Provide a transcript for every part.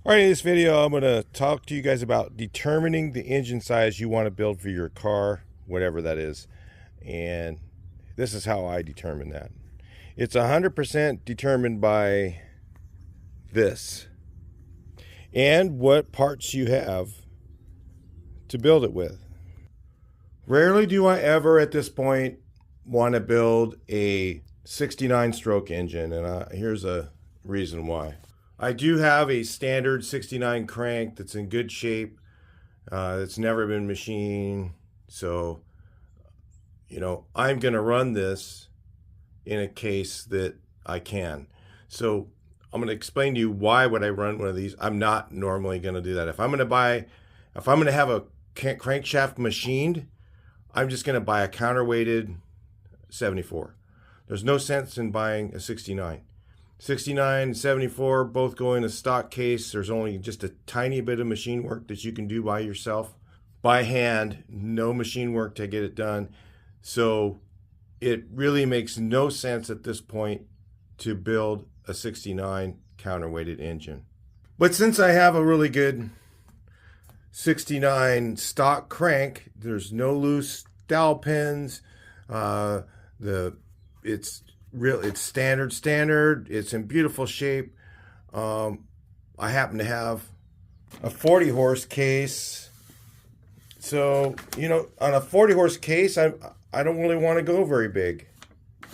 All right, in this video, I'm going to talk to you guys about determining the engine size you want to build for your car, whatever that is. And this is how I determine that. It's 100% determined by this and what parts you have to build it with. Rarely do I ever at this point want to build a 69 stroke engine, and here's a reason why. I do have a standard 69 crank that's in good shape. It's never been machined. So, I'm going to run this in a case that I can. So I'm going to explain to you why would I run one of these. I'm not normally going to do that. If I'm going to have a crankshaft machined, I'm just going to buy a counterweighted 74. There's no sense in buying a 69. 69 and 74 both go in a stock case. There's only just a tiny bit of machine work that you can do by yourself. By hand, no machine work to get it done. So it really makes no sense at this point to build a 69 counterweighted engine. But since I have a really good 69 stock crank, there's no loose dowel pins. It's standard. It's in beautiful shape. I happen to have a 40 horse case. So, on a 40 horse case, I don't really want to go very big.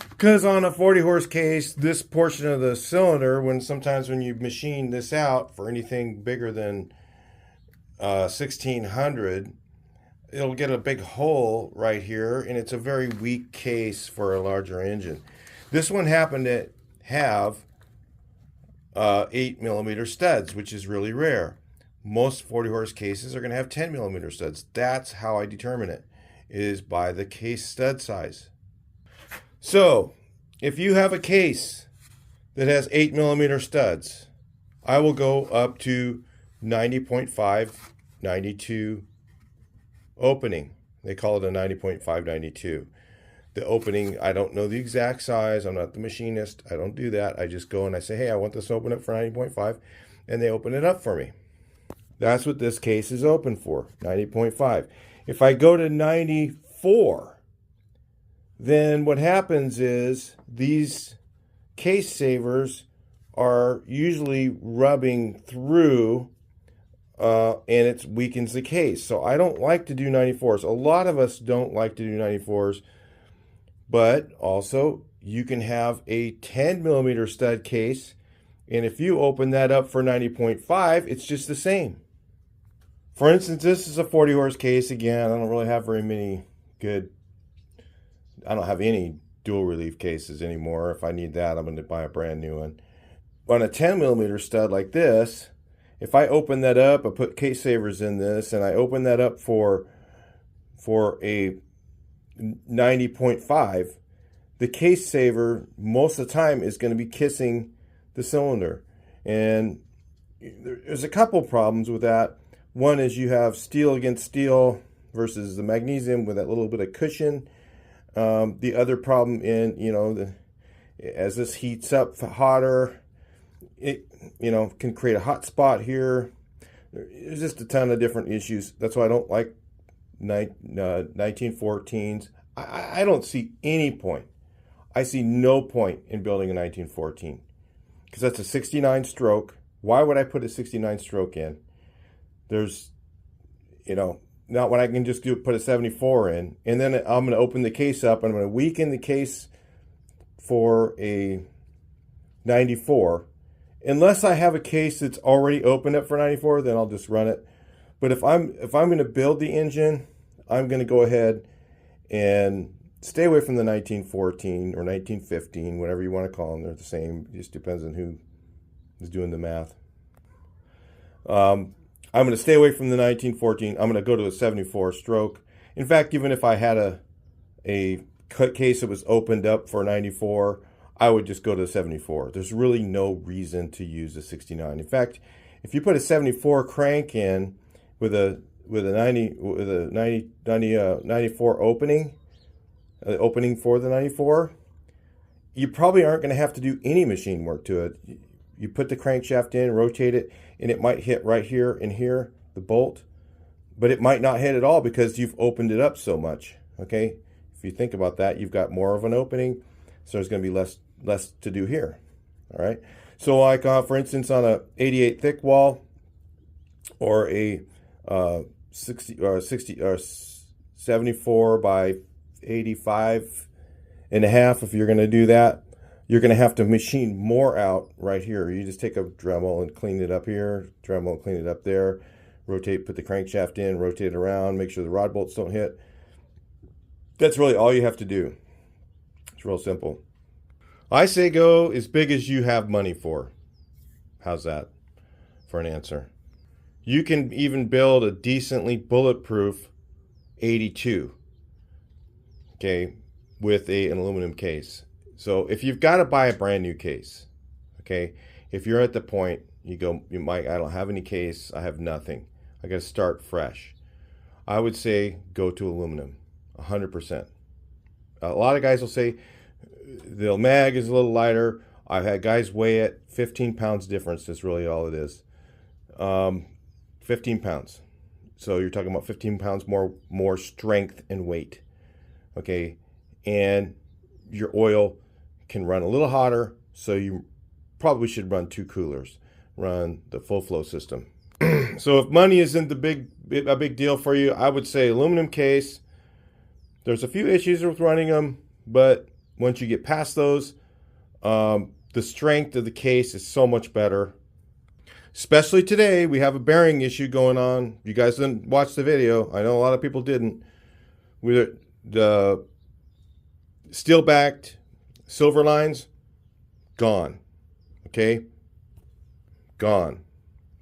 Because on a 40 horse case, this portion of the cylinder, sometimes when you machine this out for anything bigger than 1600, it'll get a big hole right here, and it's a very weak case for a larger engine. This one happened to have 8mm studs, which is really rare. Most 40 horse cases are going to have 10mm studs. That's how I determine it, is by the case stud size. So if you have a case that has 8mm studs, I will go up to 90.5, 92 opening. They call it a 90.5, 92. The opening, I don't know the exact size. I'm not the machinist. I don't do that. I just go and I say, hey, I want this open up for 90.5, and they open it up for me. That's what this case is open for, 90.5. If I go to 94, then what happens is these case savers are usually rubbing through, and it weakens the case. So I don't like to do 94s. A lot of us don't like to do 94s. But also, you can have a 10mm stud case, and if you open that up for 90.5, it's just the same. For instance, this is a 40 horse case. Again, I don't really have very many I don't have any dual relief cases anymore. If I need that, I'm going to buy a brand new one. On a 10mm stud like this, if I open that up, I put case savers in this, and I open that up for a 90.5, the case saver most of the time is going to be kissing the cylinder. And there's a couple problems with that. One is you have steel against steel versus the magnesium with that little bit of cushion. The other problem as this heats up hotter, it can create a hot spot here. There's just a ton of different issues. That's why I don't like 1914s. I don't see any point. I see no point in building a 1914 because that's a 69 stroke. Why would I put a 69 stroke in? There's, not when I can just put a 74 in, and then I'm going to open the case up and I'm going to weaken the case for a 94. Unless I have a case that's already opened up for 94, then I'll just run it. But if I'm going to build the engine, I'm going to go ahead and stay away from the 1914 or 1915, whatever you want to call them. They're the same. It just depends on who is doing the math. I'm going to stay away from the 1914. I'm going to go to a 74 stroke. In fact, even if I had a case that was opened up for 94, I would just go to a 74. There's really no reason to use a 69. In fact, if you put a 74 crank in with a 94 opening for the 94, you probably aren't going to have to do any machine work to it. you put the crankshaft in, rotate it, and it might hit right here and here, the bolt, but it might not hit at all because you've opened it up so much, okay? If you think about that, you've got more of an opening, so there's going to be less to do here, all right? So like, for instance, on a 88 thick wall or a 74 by 85 and a half, if you're going to do that, you're going to have to machine more out right here. You just take a Dremel and clean it up here, Dremel and clean it up there, rotate, put the crankshaft in, rotate it around, make sure the rod bolts don't hit. That's really all you have to do. It's real simple. I say go as big as you have money for. How's that for an answer? You can even build a decently bulletproof 82, okay, with an aluminum case. So if you've got to buy a brand new case, okay, if you're at the point you go, I don't have any case, I have nothing, I got to start fresh, I would say go to aluminum, 100%. A lot of guys will say the mag is a little lighter. I've had guys weigh it, 15 pounds difference is really all it is. 15 pounds. So you're talking about 15 pounds more strength and weight, okay, and your oil can run a little hotter, so you probably should run 2 coolers, run the full flow system. So if money isn't a big deal for you, I would say aluminum case. There's a few issues with running them, but once you get past those, the strength of the case is so much better. Especially today, we have a bearing issue going on. You guys didn't watch the video. I know a lot of people didn't. With the steel-backed silver lines, gone. Okay? Gone.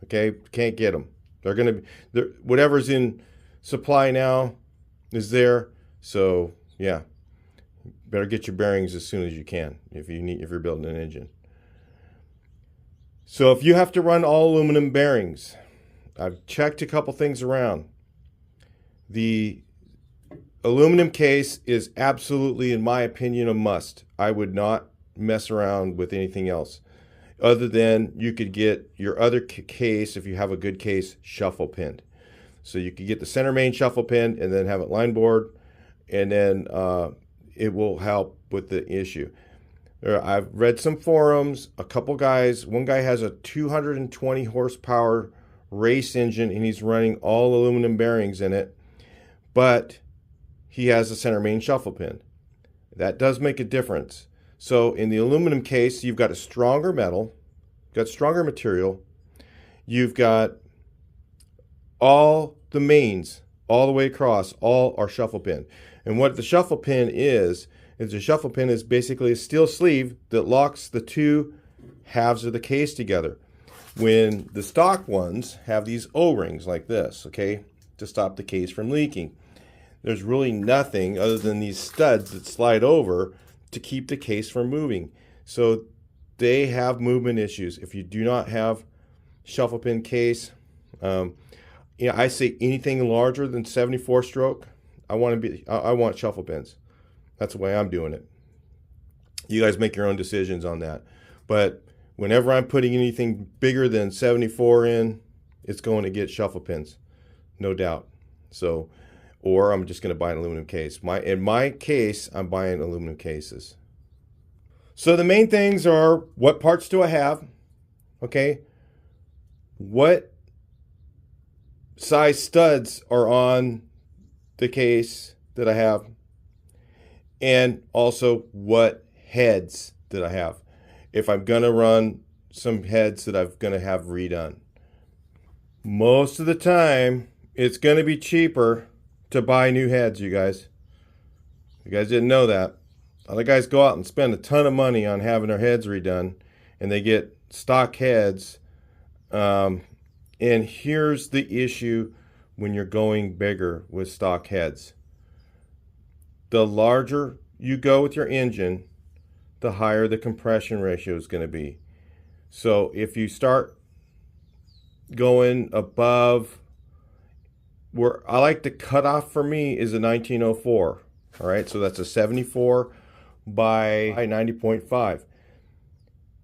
Okay? Can't get them. They're going to, whatever's in supply now is there. So, yeah. Better get your bearings as soon as you can if you're building an engine. So if you have to run all aluminum bearings, I've checked a couple things around. The aluminum case is absolutely, in my opinion, a must. I would not mess around with anything else. Other than you could get your other case, if you have a good case, shuffle pinned. So you could get the center main shuffle pinned and then have it line board, and then it will help with the issue. I've read some forums, a couple guys, one guy has a 220 horsepower race engine and he's running all aluminum bearings in it, but he has a center main shuffle pin. That does make a difference. So in the aluminum case, you've got a stronger metal, got stronger material, you've got all the mains all the way across, all are shuffle pin. And what the shuffle pin is a shuffle pin is basically a steel sleeve that locks the two halves of the case together. When the stock ones have these O-rings like this, okay, to stop the case from leaking. There's really nothing other than these studs that slide over to keep the case from moving. So they have movement issues. If you do not have shuffle pin case, I say anything larger than 74 stroke, I want shuffle pins. That's the way I'm doing it. You guys make your own decisions on that. But whenever I'm putting anything bigger than 74 in, it's going to get shuffle pins, no doubt. So, or I'm just going to buy an aluminum case. In my case, I'm buying aluminum cases. So the main things are, what parts do I have? Okay. What size studs are on the case that I have? And also, what heads that I have? If I'm going to run some heads that I'm going to have redone. Most of the time, it's going to be cheaper to buy new heads, you guys. You guys didn't know that. A lot of guys go out and spend a ton of money on having their heads redone, and they get stock heads. And here's the issue when you're going bigger with stock heads. The larger you go with your engine, the higher the compression ratio is going to be. So if you start going above, where I like the cutoff for me is a 1904. All right, so that's a 74 by 90.5.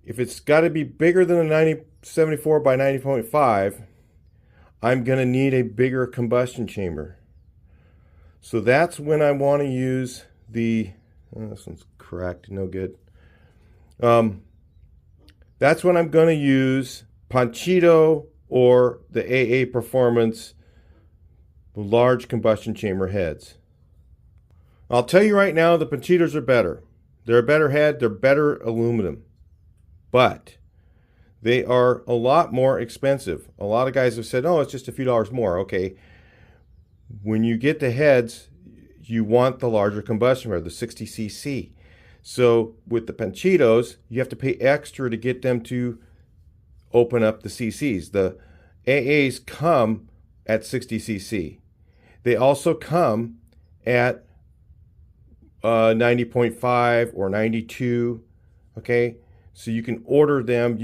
if it's got to be bigger than a 9074 by 90.5, I'm going to need a bigger combustion chamber. So that's when I want to use the, this one's cracked, no good. That's when I'm going to use Panchito or the AA Performance large combustion chamber heads. I'll tell you right now, the Panchitos are better. They're a better head, they're better aluminum, but they are a lot more expensive. A lot of guys have said, oh, it's just a few dollars more. Okay, when you get the heads, you want the larger combustion chamber, the 60cc. So with the Panchitos, you have to pay extra to get them to open up the cc's. The AAs come at 60cc. They also come at 90.5 or 92. Okay, so you can order them.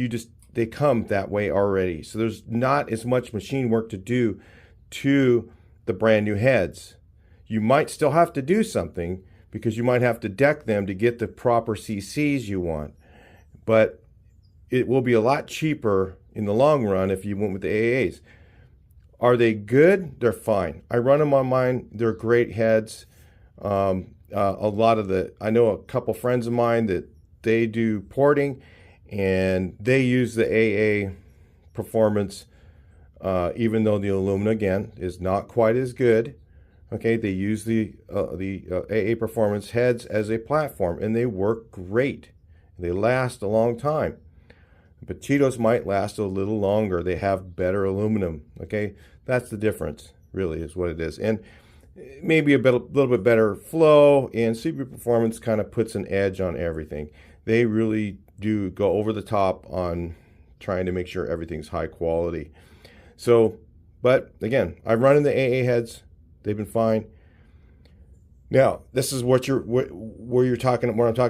They come that way already. So there's not as much machine work to do to the brand new heads. You might still have to do something because you might have to deck them to get the proper cc's you want, but it will be a lot cheaper in the long run if you went with the AAs. Are they good? They're fine. I run them on mine. They're great heads. A lot of I know a couple friends of mine that they do porting, and they use the AA Performance, even though the aluminum, again, is not quite as good. Okay, they use the AA Performance heads as a platform, and they work great. They last a long time. But Panchitos might last a little longer. They have better aluminum. Okay, that's the difference, really, is what it is. And maybe little bit better flow, and CB Performance kind of puts an edge on everything. They really do go over the top on trying to make sure everything's high quality. So, but again, I've run in the AA heads. They've been fine. Now, this is what I'm talking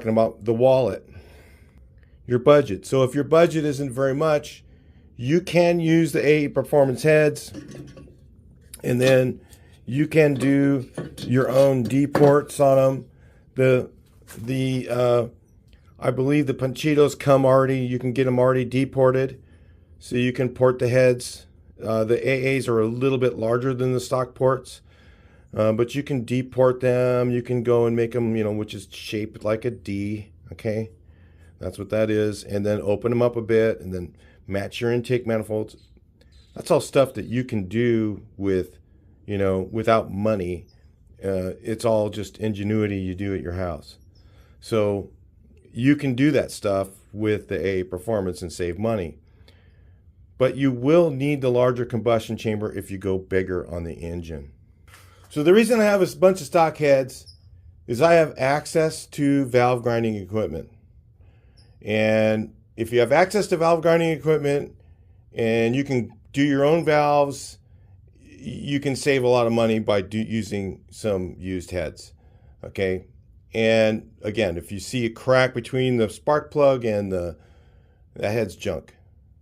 about, the wallet. Your budget. So if your budget isn't very much, you can use the AA Performance heads, and then you can do your own D-ports on them. I believe the Panchitos come already. You can get them already D-ported, so you can port the heads. The AAs are a little bit larger than the stock ports, but you can D-port them. You can go and make them, which is shaped like a D. Okay. That's what that is. And then open them up a bit and then match your intake manifolds. That's all stuff that you can do with, without money. It's all just ingenuity you do at your house. So you can do that stuff with the AA Performance and save money. But you will need the larger combustion chamber if you go bigger on the engine. So the reason I have a bunch of stock heads is I have access to valve grinding equipment. And if you have access to valve grinding equipment and you can do your own valves, you can save a lot of money by using some used heads. Okay. And again, if you see a crack between the spark plug and that head's junk.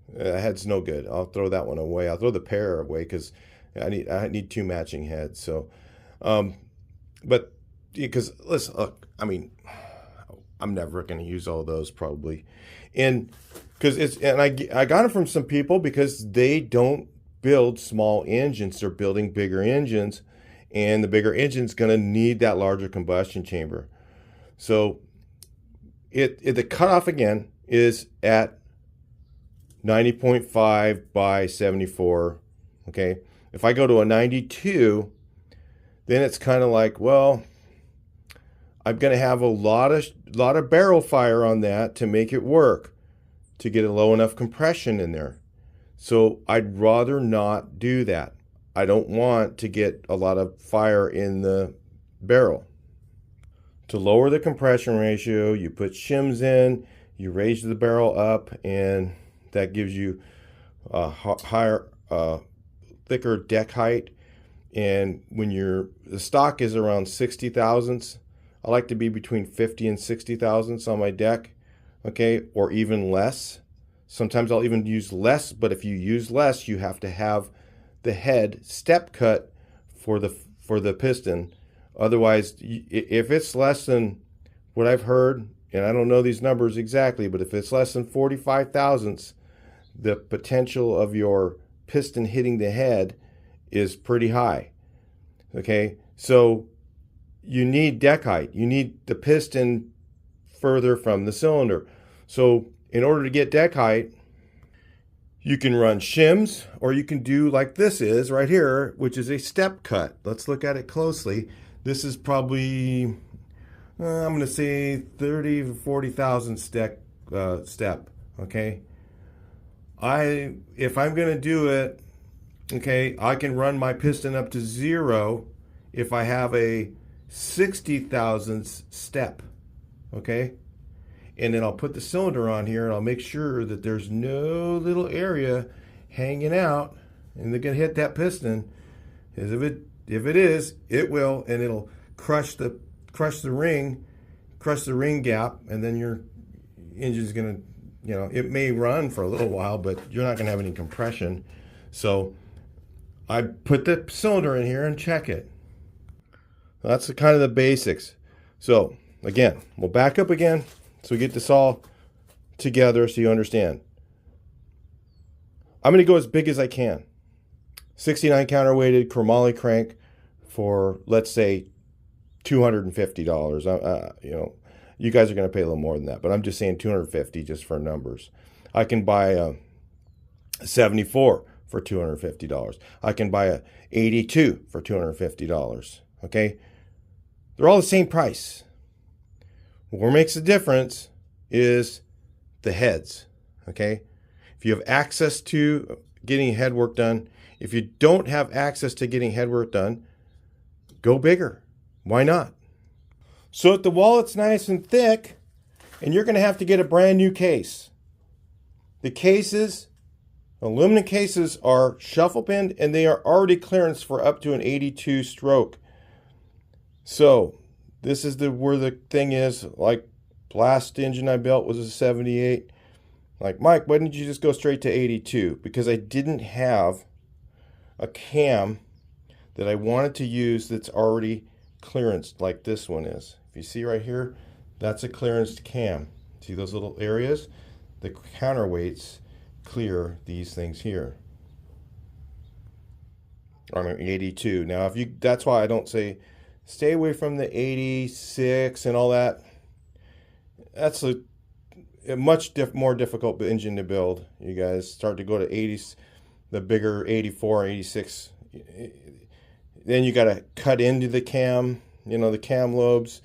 That head's no good. I'll throw that one away. I'll throw the pair away because I need two matching heads. So, but because listen, look, I'm never going to use all those probably, and because I got it from some people because they don't build small engines; they're building bigger engines, and the bigger engine's going to need that larger combustion chamber. So, the cutoff again is at 90.5 by 74. Okay, if I go to a 92, then it's kind of like, well, I'm going to have a lot of barrel fire on that to make it work, to get a low enough compression in there. So I'd rather not do that. I don't want to get a lot of fire in the barrel. To lower the compression ratio, you put shims in, you raise the barrel up, and that gives you a higher, thicker deck height. And when the stock is around 60 thousandths, I like to be between 50 and 60 thousandths on my deck, okay, or even less. Sometimes I'll even use less, but if you use less, you have to have the head step cut for the piston. Otherwise, if it's less than what I've heard and I don't know these numbers exactly, but if it's less than 45 thousandths, the potential of your piston hitting the head is pretty high. Okay, so you need deck height. You need the piston further from the cylinder. So in order to get deck height, you can run shims, or you can do like this is right here, which is a step cut. Let's look at it closely. This is probably, I'm going to say 30 to 40,000 step. Okay. If I'm going to do it, okay, I can run my piston up to 0 if I have a 60 thousandths step. Okay. And then I'll put the cylinder on here and I'll make sure that there's no little area hanging out and they're going to hit that piston. Because if it is, it will, and it'll crush the ring gap, and then your engine's going to, you know, it may run for a little while, but you're not going to have any compression. So I put the cylinder in here and check it. That's the kind of the basics. So again, we'll back up again. So we get this all together so you understand. I'm going to go as big as I can. 69 counterweighted chromoly crank for, let's say, $250. You know, you guys are going to pay a little more than that, but I'm just saying $250 just for numbers. I can buy a 74 for $250. I can buy a 82 for $250. Okay? They're all the same price. What makes the difference is the heads, okay? If you have access to getting head work done, if you don't have access to getting head work done, go bigger. Why not? So if the wallet's nice and thick, and you're going to have to get a brand new case. The cases, aluminum cases, are shuffle pinned, and they are already clearance for up to an 82 stroke. So this is where the thing is. Like last engine I built was a 78. Like, Mike, why didn't you just go straight to 82? Because I didn't have a cam that I wanted to use that's already clearanced like this one is. If you see right here, that's a clearanced cam. See those little areas? The counterweights clear these things here on an 82. Now, if you, that's why I don't say stay away from the 86 and all that. That's a much more difficult engine to build. You guys start to go to 80s, the bigger 84, 86. Then you got to cut into the cam, you know, the cam lobes.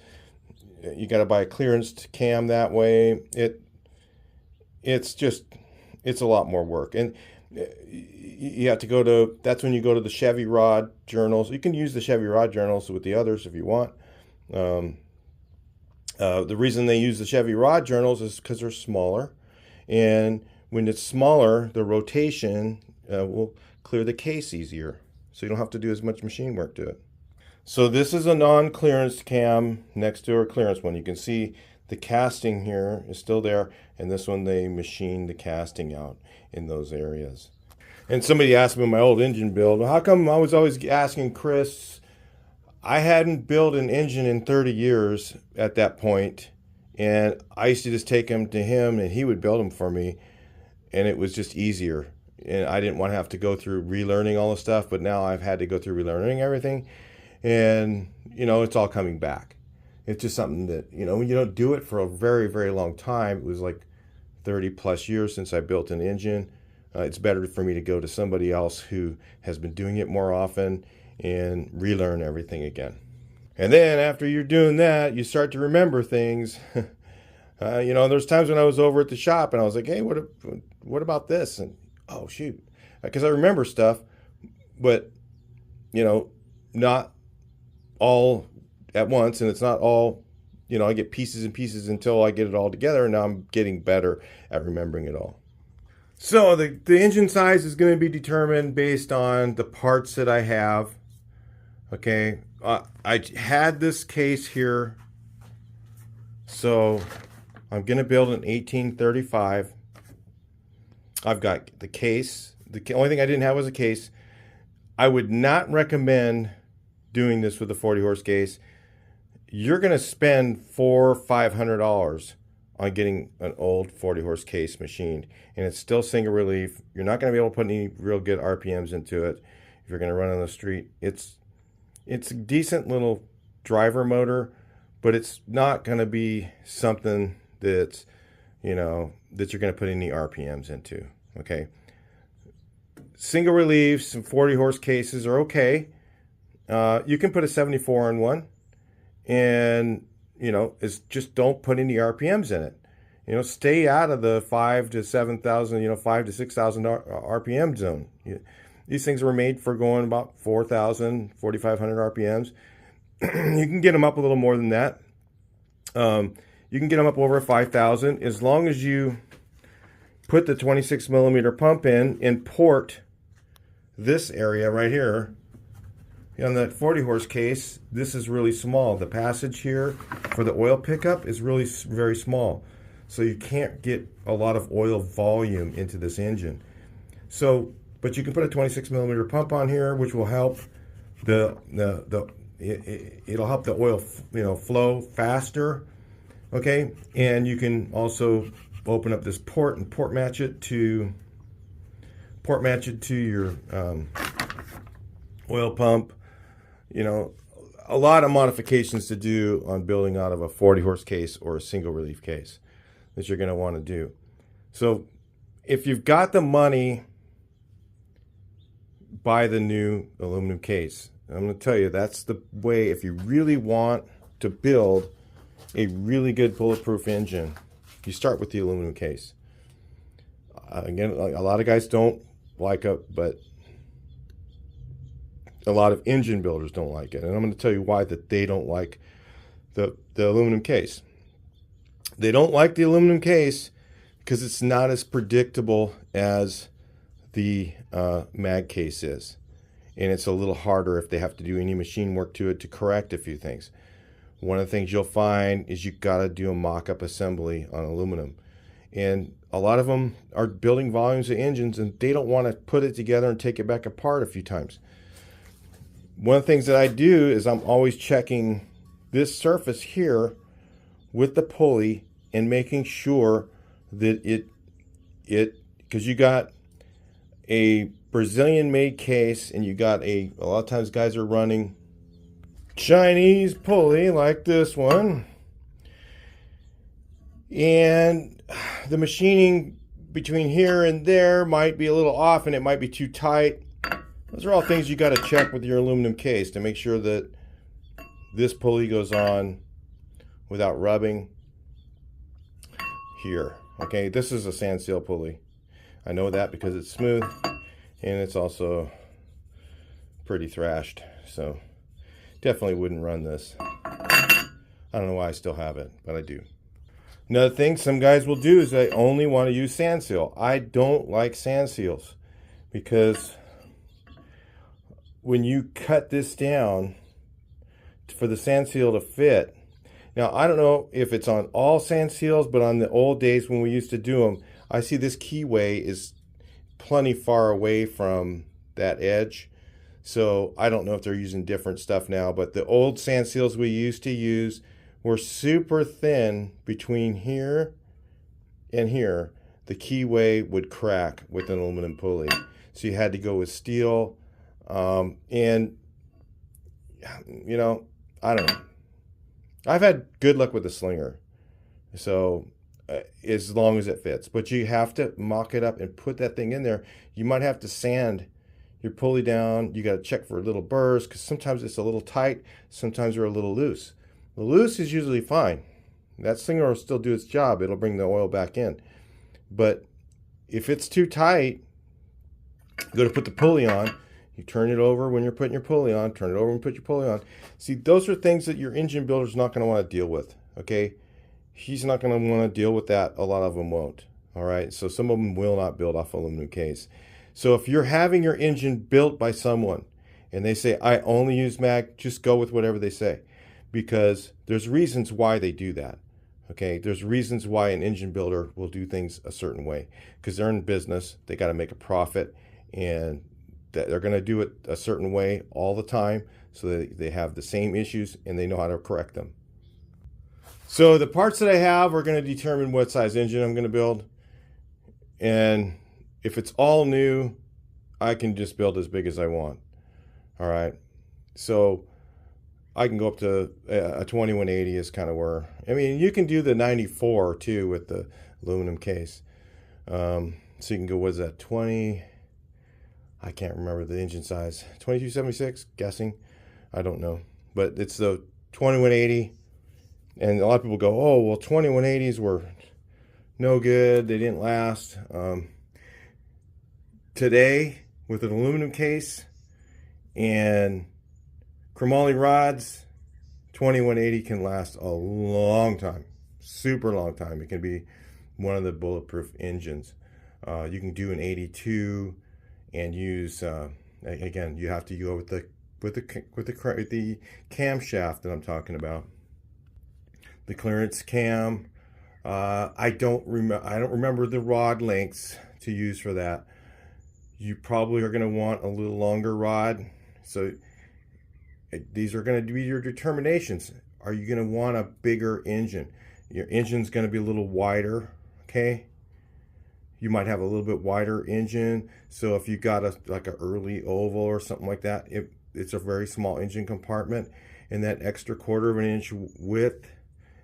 You got to buy a clearanced cam that way. It's a lot more work. And you have to go to, that's when you go to the Chevy Rod journals. You can use the Chevy Rod journals with the others if you want. The reason they use the Chevy Rod journals is because they're smaller. And when it's smaller, the rotation will clear the case easier. So you don't have to do as much machine work to it. So this is a non-clearance cam next to a clearance one. You can see the casting here is still there, and this one they machined the casting out in those areas. And somebody asked me in my old engine build, how come I was always asking Chris? I hadn't built an engine in 30 years at that point, and I used to just take them to him and he would build them for me, and it was just easier. And I didn't want to have to go through relearning all the stuff, but now I've had to go through relearning everything, and you know, it's all coming back. It's just something that, you know, when you don't do it for a very, very long time, it was like 30 plus years since I built an engine. It's better for me to go to somebody else who has been doing it more often and relearn everything again. And then after you're doing that, you start to remember things. You know, there's times when I was over at the shop and I was like, hey, what about this? And oh, shoot. Because I remember stuff, but, you know, not all at once, and it's not all, you know, I get pieces and pieces until I get it all together, and now I'm getting better at remembering it all. So the engine size is going to be determined based on the parts that I have. Okay, I had this case here, so I'm going to build an 1835. I've got the case. The only thing I didn't have was a case. I would not recommend doing this with a 40 horse case. you're going to spend $400-500 on getting an old 40 horse case machined, and it's still single relief. You're not going to be able to put any real good RPMs into it if you're going to run on the street. It's a decent little driver motor, but it's not going to be something that's, that you're going to put any RPMs into. Okay, single reliefs and 40 horse cases are okay. You can put a 74 on one, and it's just don't put any RPMs in it. Stay out of the 5,000 to 7,000, 5,000 to 6,000 RPM zone. These things were made for going about 4,000, 4,500 RPMs. You can get them up a little more than that. You can get them up over 5,000 as long as you put the 26 millimeter pump in and port this area right here. On that 40 horse case, this is really small. The passage here for the oil pickup is really very small. So you can't get a lot of oil volume into this engine. But you can put a 26 millimeter pump on here, which will help it'll help the oil flow faster. Okay, and you can also open up this port and port match it to your oil pump. A lot of modifications to do on building out of a 40 horse case or a single relief case that you're going to want to do. So if you've got the money, buy the new aluminum case. I'm going to tell you, that's the way if you really want to build a really good bulletproof engine. You start with the aluminum case. Again, a lot of guys don't like it, but a lot of engine builders don't like it. And I'm going to tell you why that they don't like the aluminum case. They don't like the aluminum case because it's not as predictable as the mag case is. And it's a little harder if they have to do any machine work to it to correct a few things. One of the things you'll find is you've got to do a mock-up assembly on aluminum. And a lot of them are building volumes of engines and they don't want to put it together and take it back apart a few times. One of the things that I do is I'm always checking this surface here with the pulley and making sure that because you got a Brazilian made case and you got a lot of times guys are running Chinese pulley like this one, and the machining between here and there might be a little off and it might be too tight. Those are all things you got to check with your aluminum case to make sure that this pulley goes on without rubbing here. Okay, this is a sand seal pulley. I know that because it's smooth and it's also pretty thrashed. So definitely wouldn't run this. I don't know why I still have it, but I do. Another thing some guys will do is they only want to use sand seal. I don't like sand seals because when you cut this down for the sand seal to fit, now I don't know if it's on all sand seals, but on the old days when we used to do them, I see this keyway is plenty far away from that edge. So I don't know if they're using different stuff now, but the old sand seals we used to use were super thin between here and here. The keyway would crack with an aluminum pulley. So you had to go with steel. And I don't know. I've had good luck with the Slinger. So as long as it fits, but you have to mock it up and put that thing in there. You might have to sand your pulley down. You got to check for little burrs because sometimes it's a little tight, sometimes they're a little loose. The loose is usually fine. That Slinger will still do its job. It'll bring the oil back in. But if it's too tight, you go to put the pulley on. You turn it over when you're putting your pulley on. Turn it over and put your pulley on. See, those are things that your engine builder's not going to want to deal with. Okay, he's not going to want to deal with that. A lot of them won't. All right, so some of them will not build off aluminum case. So if you're having your engine built by someone and they say, I only use mag, just go with whatever they say. Because there's reasons why they do that. Okay, there's reasons why an engine builder will do things a certain way. Because they're in business, they got to make a profit, and they're going to do it a certain way all the time so that they have the same issues and they know how to correct them. So the parts that I have are going to determine what size engine I'm going to build. And if it's all new, I can just build as big as I want. All right. So I can go up to a 2180 is kind of where, I mean, you can do the 94 too with the aluminum case. So you can go, what is that, 20, I can't remember the engine size, 2276, guessing. I don't know. But it's the 2180. And a lot of people go, oh, well, 2180s were no good. They didn't last. Today, with an aluminum case and chromoly rods, 2180 can last a long time. Super long time. It can be one of the bulletproof engines. You can do an 82 and use, again, you have to go with the camshaft that I'm talking about. The clearance cam. I don't remember the rod lengths to use for that. You probably are going to want a little longer rod. So these are going to be your determinations. Are you going to want a bigger engine? Your engine's going to be a little wider, okay? You might have a little bit wider engine. So if you got like an early oval or something like that, it's a very small engine compartment, and that extra 1/4 of an inch width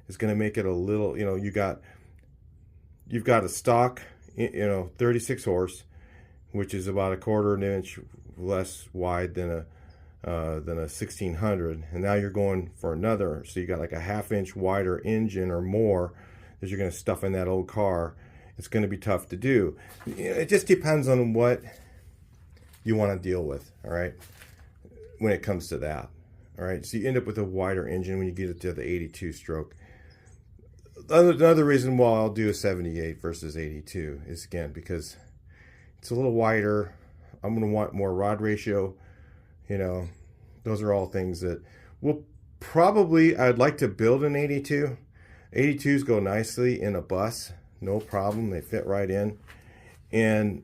is going to make it a little, you've got a stock, 36 horse, which is about a 1/4 of an inch less wide than a 1600, and now you're going for another, so you got like a 1/2 inch wider engine or more that you're going to stuff in that old car. It's going to be tough to do. It just depends on what you want to deal with, all right, when it comes to that. All right, so you end up with a wider engine when you get it to the 82 stroke. Another reason why I'll do a 78 versus 82 is, again, because it's a little wider. I'm going to want more rod ratio. Those are all things that will probably, I'd like to build an 82. 82s go nicely in a bus, no problem. They fit right in. And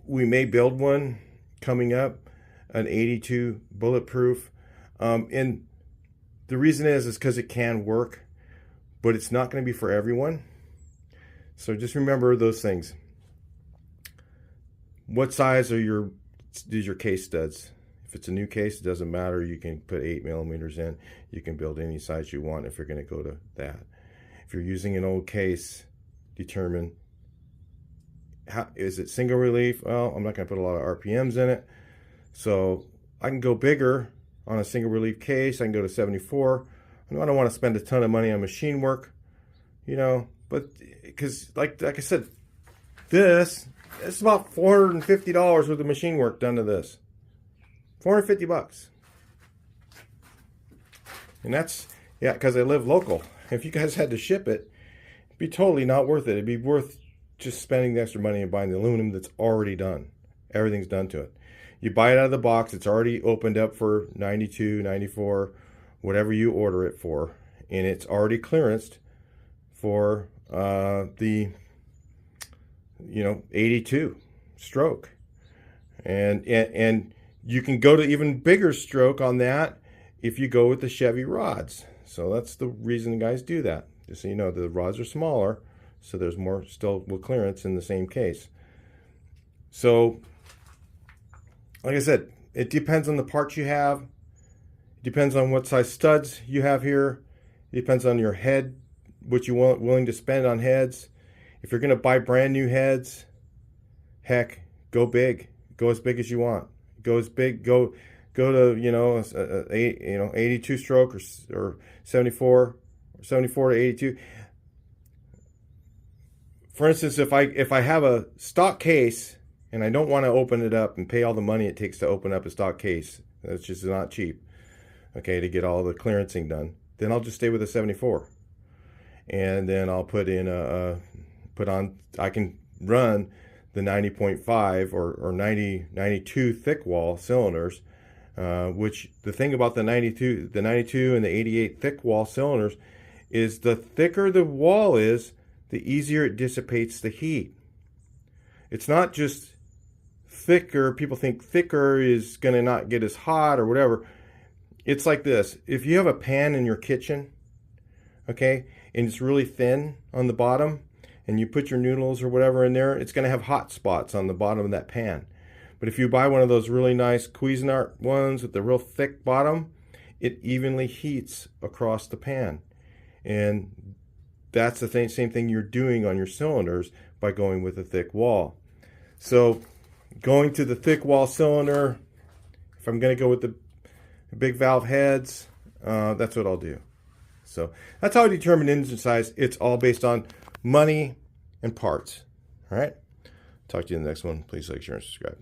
we may build one coming up, an 82 bulletproof. And the reason is because it can work, but it's not going to be for everyone. So just remember those things. What size are your case studs? If it's a new case, it doesn't matter. You can put 8 millimeters in. You can build any size you want if you're going to go to that. If you're using an old case, determine, is it single relief? Well, I'm not going to put a lot of RPMs in it. So I can go bigger on a single relief case. I can go to 74. I don't want to spend a ton of money on machine work, but because like I said, it's about $450 worth of machine work done to this. $450. And that's, because I live local. If you guys had to ship it, it'd be totally not worth it. It'd be worth just spending the extra money and buying the aluminum that's already done. Everything's done to it. You buy it out of the box, it's already opened up for 92, 94, whatever you order it for, and it's already clearanced for the 82 stroke, and you can go to even bigger stroke on that if you go with the Chevy rods. So that's the reason guys do that. Just so you know, the rods are smaller, so there's more still with clearance in the same case. So like I said, it depends on the parts you have. It depends on what size studs you have here. It depends on your head, what you want, willing to spend on heads. If you're going to buy brand new heads, heck, go big. Go as big as you want. Go as big. Go to 82 stroke or 74 or 74 to 82. For instance, if I have a stock case and I don't want to open it up and pay all the money it takes to open up a stock case, that's just not cheap, okay, to get all the clearancing done, then I'll just stay with a 74. And then I'll put in I can run the 90.5 or 92 thick wall cylinders, which the thing about the 92 and the 88 thick wall cylinders is the thicker the wall is, the easier it dissipates the heat. It's not just thicker. People think thicker is going to not get as hot or whatever. It's like this. If you have a pan in your kitchen, okay, and it's really thin on the bottom, and you put your noodles or whatever in there, it's going to have hot spots on the bottom of that pan. But if you buy one of those really nice Cuisinart ones with the real thick bottom, it evenly heats across the pan. And that's the same thing you're doing on your cylinders by going with a thick wall. So going to the thick wall cylinder, if I'm going to go with the big valve heads, that's what I'll do. So that's how I determine engine size. It's all based on money and parts. All right. Talk to you in the next one. Please like, share, and subscribe.